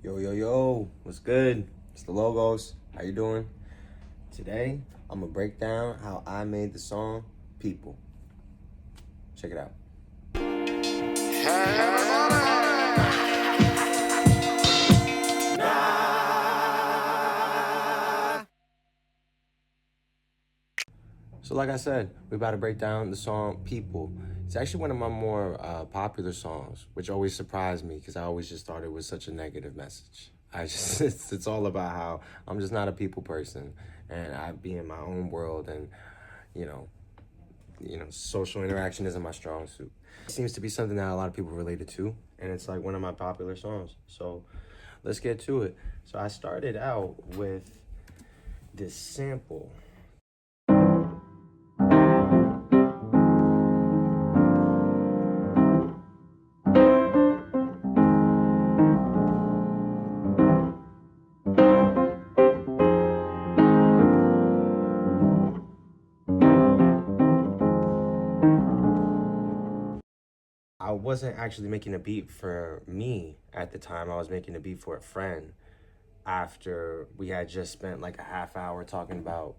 Yo, yo, yo, what's good? It's the Logos. How you doing? Today, I'm gonna break down how I made the song People. Check it out. So like I said, we're about to break down the song People. It's actually one of my more popular songs, which always surprised me because I always just thought it was such a negative message. It's all about how I'm just not a people person and I be in my own world and, you know, social interaction isn't my strong suit. It seems to be something that a lot of people related to, and it's like one of my popular songs. So let's get to it. So I started out with this sample. I wasn't actually making a beat for me at the time. I was making a beat for a friend after we had just spent like a half hour talking about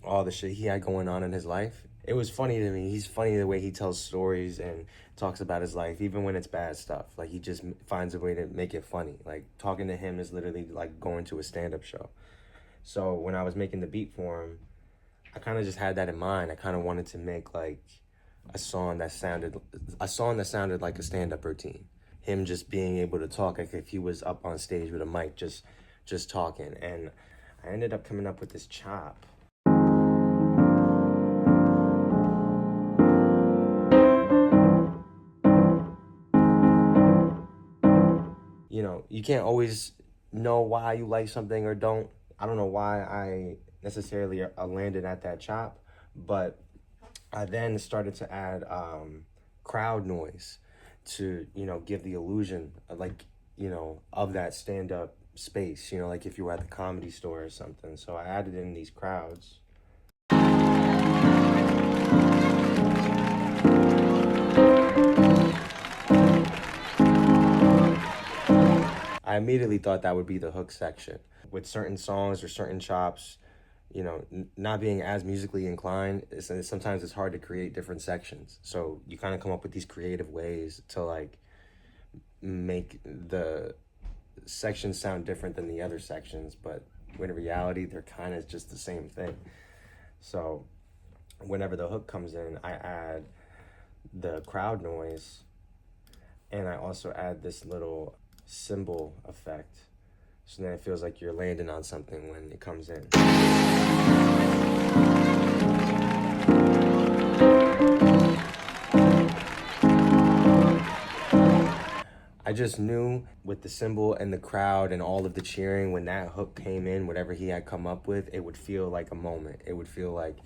all the shit he had going on in his life. It was funny to me. He's funny the way he tells stories and talks about his life, even when it's bad stuff. Like, he just finds a way to make it funny. Like, talking to him is literally like going to a stand-up show. So when I was making the beat for him, I kind of just had that in mind. I kind of wanted to make like a song that sounded like a stand-up routine. Him just being able to talk like if he was up on stage with a mic, just talking. And I ended up coming up with this chop. You know, you can't always know why you like something or don't. I don't know why I necessarily landed at that chop, but I then started to add crowd noise to, give the illusion of of that stand-up space, like if you were at the Comedy Store or something. So I added in these crowds. I immediately thought that would be the hook section. With certain songs or certain chops, not being as musically inclined, sometimes it's hard to create different sections. So you kind of come up with these creative ways to like make the sections sound different than the other sections, but when in reality, they're kind of just the same thing. So whenever the hook comes in, I add the crowd noise, and I also add this little cymbal effect. So then it feels like you're landing on something when it comes in. I just knew with the cymbal and the crowd and all of the cheering, when that hook came in, whatever he had come up with, it would feel like a moment. It would feel like,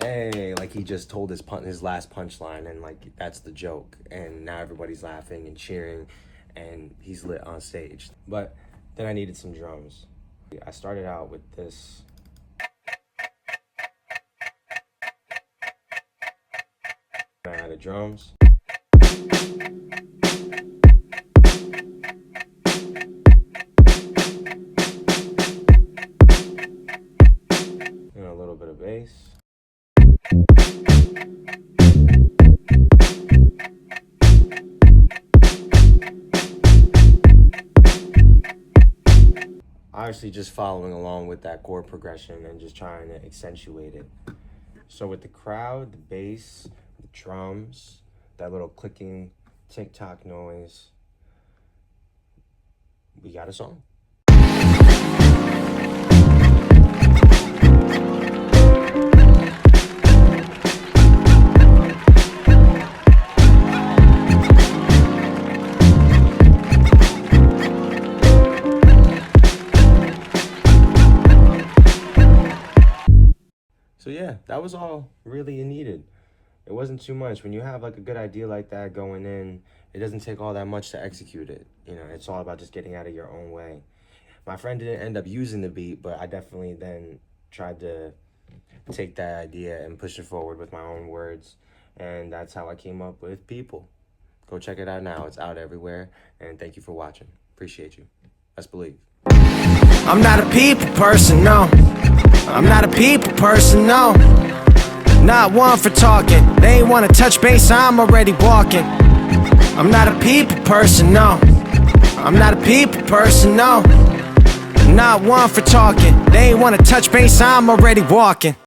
hey, like he just told his last punchline, and like that's the joke. And now everybody's laughing and cheering, and he's lit on stage. But then I needed some drums. I started out with this. I added drums. And a little bit of bass. Obviously just following along with that chord progression and just trying to accentuate it. So with the crowd, the bass, the drums, that little clicking tick-tock noise, we got a song. So yeah, that was all really you needed. It wasn't too much. When you have like a good idea like that going in, it doesn't take all that much to execute it. It's all about just getting out of your own way. My friend didn't end up using the beat, but I definitely then tried to take that idea and push it forward with my own words. And that's how I came up with People. Go check it out now. It's out everywhere. And thank you for watching. Appreciate it. Appreciate you. Let's believe. I'm not a people person, no. I'm not a people person, no. Not one for talking. They ain't wanna touch base, I'm already walking. I'm not a people person, no. I'm not a people person, no. Not one for talking. They ain't wanna touch base, I'm already walking.